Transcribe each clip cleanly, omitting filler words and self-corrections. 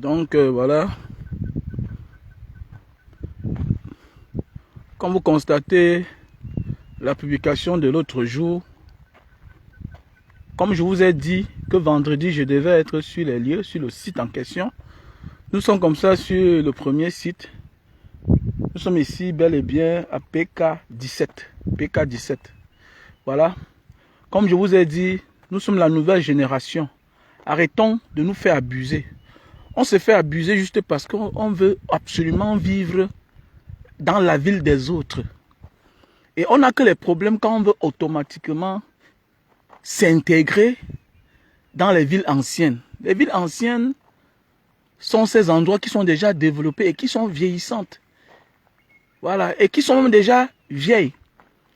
Donc voilà. Comme vous constatez, la publication de l'autre jour, comme je vous ai dit que vendredi, je devais être sur les lieux, sur le site en question. Nous sommes comme ça sur le premier site. Nous sommes ici bel et bien à PK17. PK17. Voilà. Comme je vous ai dit, nous sommes la nouvelle génération. Arrêtons de nous faire abuser. On se fait abuser juste parce qu'on veut absolument vivre dans la ville des autres. Et on n'a que les problèmes quand on veut automatiquement s'intégrer dans les villes anciennes. Les villes anciennes sont ces endroits qui sont déjà développés et qui sont vieillissantes. Voilà, et qui sont même déjà vieilles.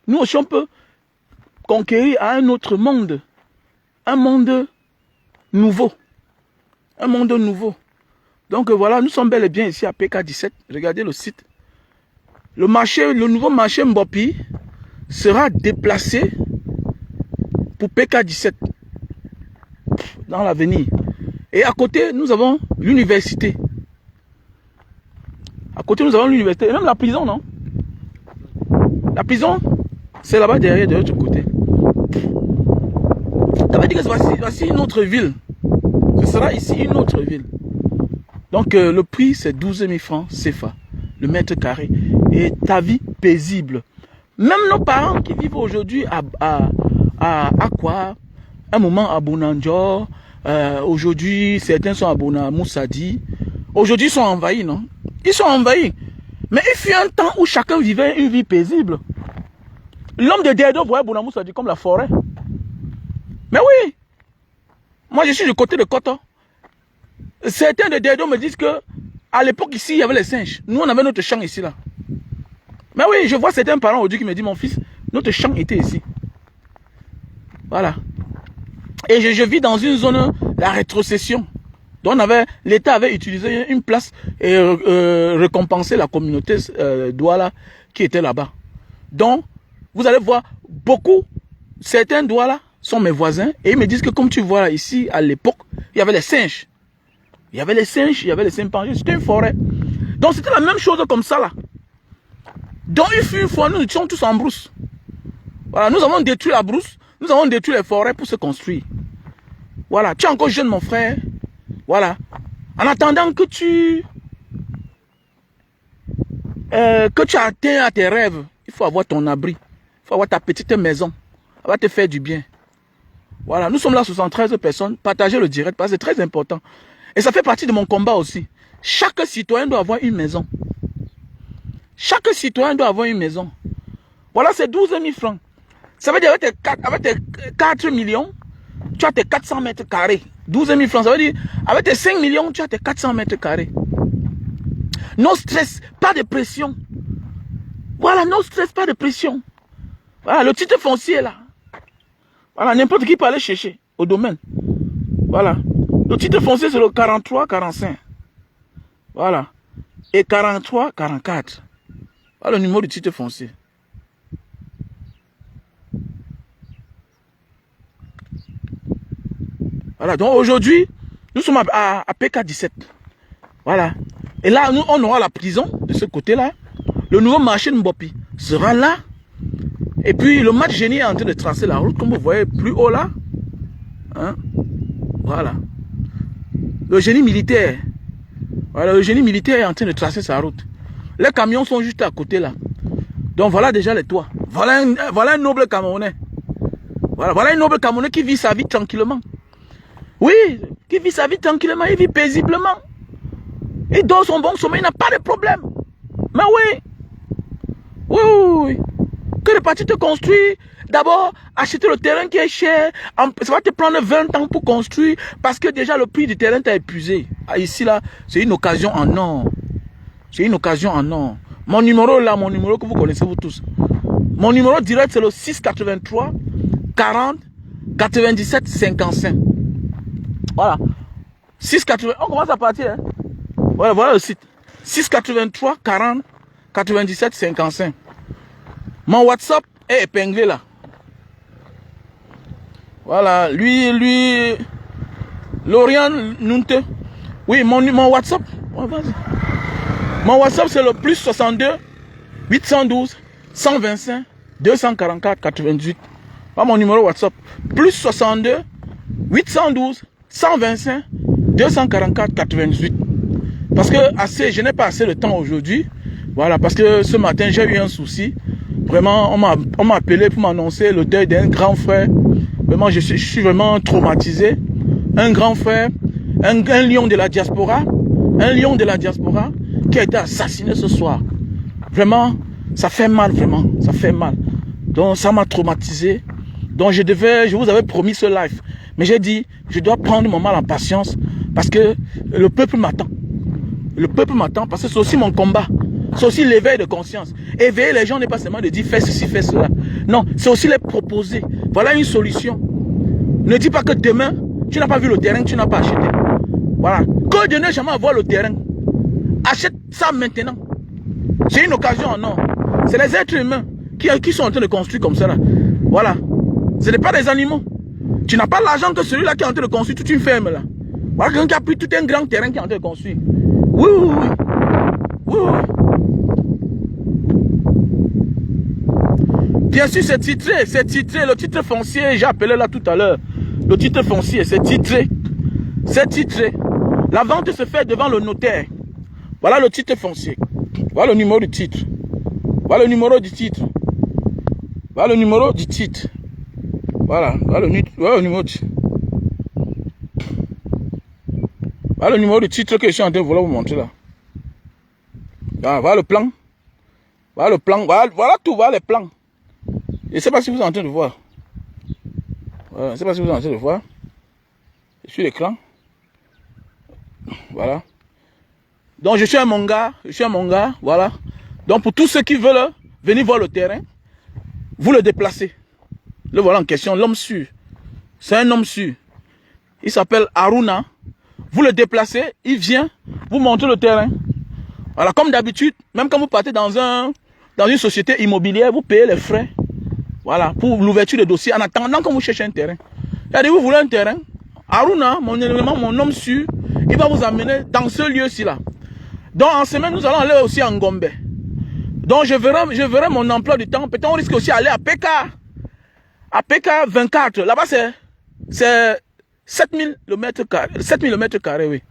Nous aussi, on peut conquérir à un autre monde. Un monde nouveau. Un monde nouveau. Donc voilà, nous sommes bel et bien ici à PK17. Regardez le site. Le nouveau marché Mbopi sera déplacé pour PK17 dans l'avenir. Et à côté, nous avons l'université. À côté, nous avons l'université et même la prison, non? La prison, c'est là-bas derrière, de l'autre côté. Ça veut dire que voici une autre ville. Ce sera ici une autre ville. Donc le prix, c'est 12 000 francs CFA, le mètre carré. Et ta vie paisible. Même nos parents qui vivent aujourd'hui à quoi? Un moment à Bounandjor. Aujourd'hui, certains sont à Moussadi. Aujourd'hui, ils sont envahis, non? Ils sont envahis. Mais il fut un temps où chacun vivait une vie paisible. L'homme de Derdo voyait Bounamoussadi comme la forêt. Mais oui. Moi, je suis du côté de Koto. Certains de Derdo me disent que à l'époque ici, il y avait les singes. Nous, on avait notre champ ici, là. Mais oui, je vois certains parents aujourd'hui qui me disent, mon fils, notre champ était ici. Voilà. Et je vis dans une zone, la rétrocession. Donc l'État avait utilisé une place et récompensé la communauté Douala qui était là-bas. Donc, vous allez voir, certains Douala sont mes voisins et ils me disent que comme tu vois là, ici, à l'époque, il y avait les singes. Il y avait les singes, il y avait les chimpanzés, c'était une forêt. Donc c'était la même chose comme ça là. Donc il fut une fois, nous étions tous en brousse. Voilà, nous avons détruit la brousse, nous avons détruit les forêts pour se construire. Voilà, tu es encore jeune mon frère. Voilà. En attendant que tu atteins à tes rêves, il faut avoir ton abri. Il faut avoir ta petite maison. Ça va te faire du bien. Voilà, nous sommes là 73 personnes. Partagez le direct parce que c'est très important. Et ça fait partie de mon combat aussi. Chaque citoyen doit avoir une maison. Chaque citoyen doit avoir une maison. Voilà, c'est 12 000 francs. Ça veut dire avec tes 4 millions, tu as tes 400 mètres carrés. 12 000 francs, ça veut dire avec tes 5 millions, tu as tes 400 mètres carrés. No stress, pas de pression. Voilà, no stress, pas de pression. Voilà, le titre foncier là. Voilà, n'importe qui peut aller chercher au domaine. Voilà. Le titre foncier, c'est le 43-45. Voilà. Et 43-44. Voilà le numéro du titre foncier. Voilà, donc aujourd'hui, nous sommes à PK17. Voilà. Et là, nous, on aura la prison de ce côté-là. Le nouveau marché de Mbopi sera là. Et puis, le match génie est en train de tracer la route, comme vous voyez plus haut là. Hein? Voilà. Le génie militaire. Voilà, le génie militaire est en train de tracer sa route. Les camions sont juste à côté là. Donc voilà déjà les toits. Voilà un noble Camerounais. Voilà un noble Camerounais qui vit sa vie tranquillement. Oui, qui vit sa vie tranquillement, il vit paisiblement. Il dort son bon sommeil, il n'a pas de problème. Mais oui. Oui. Que le parti te construit. D'abord, acheter le terrain qui est cher. Ça va te prendre 20 ans pour construire. Parce que déjà le prix du terrain t'a épuisé. Ici là, c'est une occasion en or. C'est une occasion en or. Mon numéro là, mon numéro que vous connaissez vous tous. Mon numéro direct c'est le 683 40 97 55. Voilà. 680. On commence à partir. Hein? Voilà le site. 683 40 97 55. Mon WhatsApp est épinglé là. Voilà. Lui, Lauriane Nunte. Oui, mon WhatsApp. Oh, vas-y. Mon WhatsApp, c'est le plus 62 812 125 244 98. Pas mon numéro WhatsApp. Plus 62 812 125 244 98. Parce que je n'ai pas assez de temps aujourd'hui. Voilà, parce que ce matin, j'ai eu un souci. Vraiment, on m'a appelé pour m'annoncer le deuil d'un grand frère. Vraiment, je suis vraiment traumatisé. Un grand frère, un lion de la diaspora, qui a été assassiné ce soir. Vraiment, ça fait mal, vraiment, ça fait mal. Donc, ça m'a traumatisé. Donc, je vous avais promis ce live. Mais j'ai dit, je dois prendre mon mal en patience parce que le peuple m'attend. Le peuple m'attend parce que c'est aussi mon combat. C'est aussi l'éveil de conscience. Éveiller les gens n'est pas seulement de dire fais ceci, fais cela. Non, c'est aussi les proposer. Voilà une solution. Ne dis pas que demain, tu n'as pas vu le terrain, tu n'as pas acheté. Voilà. Que de ne jamais avoir le terrain. Achète ça maintenant. C'est une occasion en or. C'est les êtres humains qui sont en train de construire comme ça là. Voilà. Ce n'est pas des animaux. Tu n'as pas l'argent que celui-là qui est en train de construire toute une ferme là. Voilà quelqu'un qui a pris tout un grand terrain qui est en train de construire. Oui, oui, oui. Oui, oui. Bien sûr, c'est titré, le titre foncier, j'ai appelé là tout à l'heure. Le titre foncier, c'est titré. C'est titré. La vente se fait devant le notaire. Voilà le titre foncier. Voilà le numéro du titre. Voilà le numéro du titre. Voilà le numéro du titre. Voilà, voilà le numéro du titre. Voilà le numéro du titre que je suis en train de vous montrer là. Voilà le plan. Voilà le plan. Voilà tout, voilà les plans. Je ne sais pas si vous êtes en train de voir. Voilà, je ne sais pas si vous êtes en train de voir. Je suis l'écran. Voilà. Donc je suis un manga. Voilà. Donc pour tous ceux qui veulent venir voir le terrain, vous le déplacez. Le voilà en question, l'homme sûr. C'est un homme sûr. Il s'appelle Aruna. Vous le déplacez, il vient vous montrer le terrain. Voilà, comme d'habitude, même quand vous partez dans une société immobilière, vous payez les frais. Voilà, pour l'ouverture de dossier en attendant que vous cherchez un terrain. C'est-à-dire, vous voulez un terrain. Aruna, mon élément, mon homme sûr, il va vous amener dans ce lieu-ci là. Donc en semaine, nous allons aller aussi en Gombe. Donc je verrai mon emploi du temps. Peut-être on risque aussi d'aller à PK. À PK 24. Là-bas, c'est 7000 km². 7000 km², oui.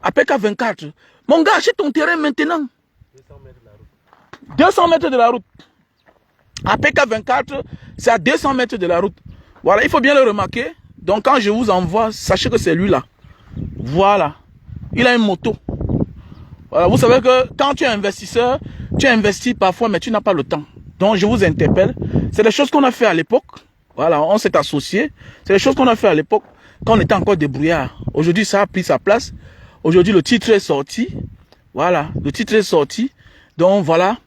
À PK 24. Mon gars, achète ton terrain maintenant. 200 mètres de la route. À PK 24, c'est à 200 mètres de la route. Voilà, il faut bien le remarquer. Donc quand je vous envoie, sachez que c'est lui là. Voilà. Il a une moto. Voilà, vous savez que quand tu es investisseur, tu investis parfois, mais tu n'as pas le temps. Donc je vous interpelle. C'est des choses qu'on a fait à l'époque. Voilà, on s'est associés. C'est des choses qu'on a fait à l'époque quand on était encore débrouillard. Aujourd'hui, ça a pris sa place. Aujourd'hui, le titre est sorti. Voilà, le titre est sorti. Donc voilà,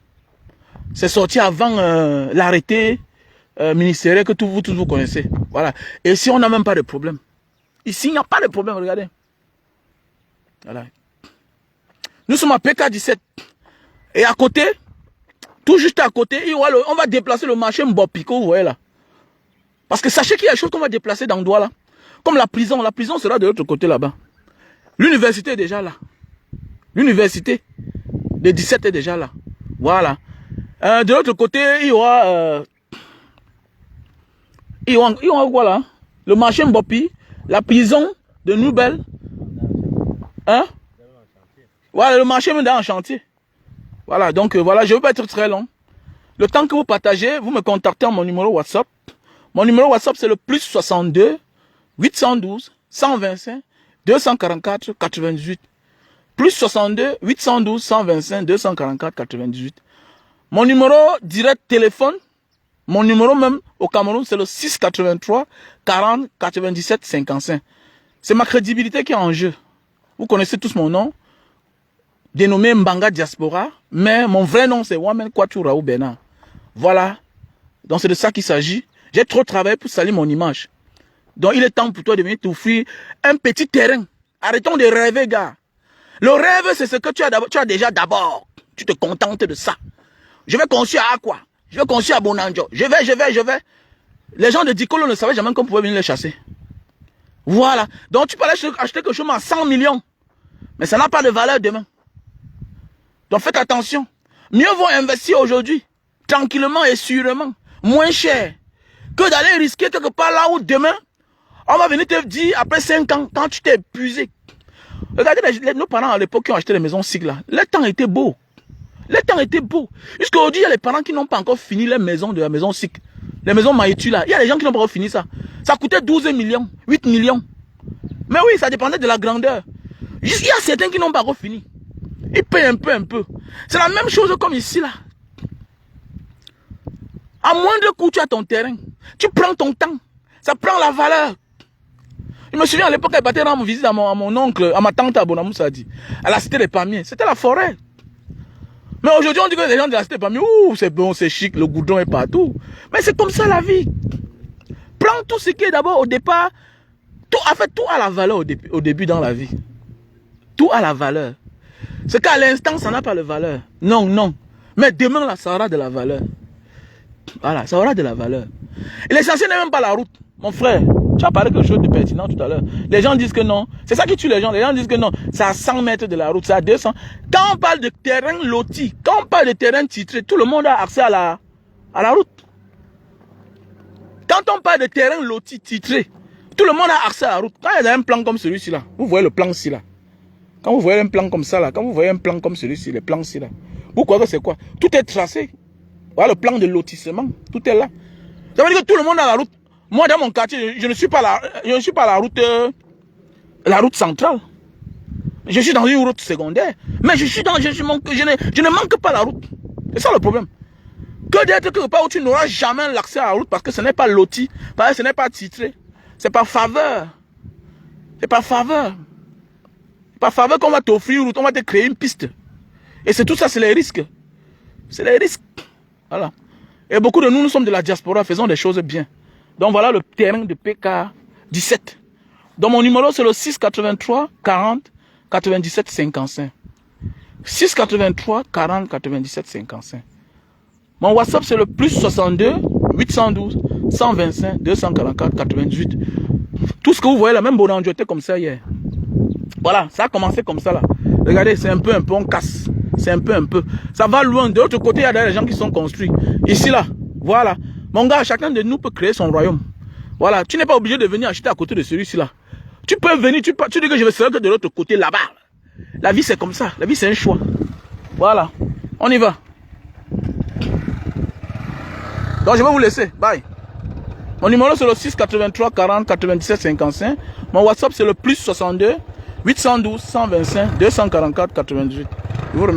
c'est sorti avant l'arrêté ministériel que tous vous connaissez. Voilà. Et ici, on n'a même pas de problème. Ici, il n'y a pas de problème, regardez. Voilà. Nous sommes à PK17. Et à côté, tout juste à côté, on va déplacer le marché Mbopiko, vous voyez là. Parce que sachez qu'il y a des choses qu'on va déplacer dans le doigt là. Comme la prison. La prison sera de l'autre côté là-bas. L'université est déjà là. L'université de 17 est déjà là. Voilà. De l'autre côté, il y aura quoi là? Le marché Mbopi, la prison de Nouvelle. Hein? Voilà, le marché est en chantier. Voilà, donc voilà, je ne veux pas être très long. Le temps que vous partagez, vous me contactez à mon numéro WhatsApp. Mon numéro WhatsApp, c'est le plus 62 812 125 244 98. Plus 62 812 125 244 98. Mon numéro direct téléphone, mon numéro même au Cameroun, c'est le 683 40 97 55. C'est ma crédibilité qui est en jeu. Vous connaissez tous mon nom, dénommé Mbanga Diaspora, mais mon vrai nom c'est Wamen Kwachu Raoult Bernard. Voilà. Donc c'est de ça qu'il s'agit. J'ai trop travaillé pour salir mon image. Donc il est temps pour toi de venir t'offrir un petit terrain. Arrêtons de rêver, gars. Le rêve, c'est ce que tu as déjà d'abord. Tu te contentes de ça. Je vais construire à quoi? Je vais construire à Bonanjo. Je vais. Les gens de Dikolo ne savaient jamais qu'on pouvait venir les chasser. Voilà. Donc tu peux aller acheter quelque chose à 100 millions. Mais ça n'a pas de valeur demain. Donc faites attention. Mieux vaut investir aujourd'hui, tranquillement et sûrement, moins cher, que d'aller risquer quelque part là où demain, on va venir te dire, après 5 ans, quand tu t'es épuisé. Regardez nos parents à l'époque qui ont acheté les maisons SIG là. Le temps était beau. Le temps était beau. Jusqu'aujourd'hui, il y a les parents qui n'ont pas encore fini les maisons de la maison SIG. Les maisons Maïtu là. Il y a des gens qui n'ont pas encore fini ça. Ça coûtait 12 millions, 8 millions. Mais oui, ça dépendait de la grandeur. Il y a certains qui n'ont pas encore fini. Ils payent un peu. C'est la même chose comme ici là. À moindre coût, tu as ton terrain. Tu prends ton temps. Ça prend la valeur. Je me souviens à l'époque, elle battait rendre visite à mon oncle, à ma tante à Bonamoussa dit, à la cité des Palmiers. C'était la forêt. Mais aujourd'hui, on dit que les gens de la cité des Palmiers, ouh, c'est bon, c'est chic, le goudron est partout. Mais c'est comme ça la vie. Prends tout ce qui est d'abord au départ. Tout a la valeur au début dans la vie. Tout a la valeur. C'est qu'à l'instant, ça n'a pas de valeur. Non. Mais demain, là, ça aura de la valeur. Voilà, ça aura de la valeur. Et l'essentiel n'est même pas la route. Mon frère, tu as parlé quelque chose de pertinent tout à l'heure. Les gens disent que non. C'est ça qui tue les gens. Les gens disent que non. C'est à 100 mètres de la route, c'est à 200. Quand on parle de terrain loti, quand on parle de terrain titré, tout le monde a accès à la route. Quand on parle de terrain loti titré, tout le monde a accès à la route. Quand il y a un plan comme celui-ci là, vous voyez le plan ci là. Quand vous voyez un plan comme ça là, quand vous voyez un plan comme celui-ci, le plan ci là, vous croyez que c'est quoi? Tout est tracé. Voilà le plan de lotissement, tout est là. Ça veut dire que tout le monde a la route. Moi, dans mon quartier, je ne suis pas la route centrale. Je suis dans une route secondaire. Mais je ne manque pas la route. C'est ça le problème. Que d'être quelque part où tu n'auras jamais l'accès à la route parce que ce n'est pas loti, parce que ce n'est pas titré. C'est par faveur. C'est par faveur. C'est par faveur qu'on va t'offrir une route, on va te créer une piste. Et c'est tout ça, c'est les risques. C'est les risques. Voilà. Et beaucoup de nous sommes de la diaspora, faisons des choses bien. Donc voilà le terrain de PK 17. Donc mon numéro c'est le 683 40 97 55. 683 40 97 55. Mon WhatsApp c'est le plus 62 812 125 244 98. Tout ce que vous voyez là, même Bonanjo était comme ça hier. Voilà, ça a commencé comme ça là. Regardez, c'est un peu, on casse. C'est un peu. Ça va loin. De l'autre côté, il y a des gens qui sont construits. Ici là, voilà. Mon gars, chacun de nous peut créer son royaume. Voilà, tu n'es pas obligé de venir acheter à côté de celui-ci là. Tu peux venir, tu dis que je vais serai que de l'autre côté là-bas. La vie c'est comme ça, la vie c'est un choix. Voilà, on y va. Donc je vais vous laisser, bye. Mon numéro c'est le 683 40 97 55. Mon WhatsApp c'est le plus 62 812 125 244 98. Je vous remercie.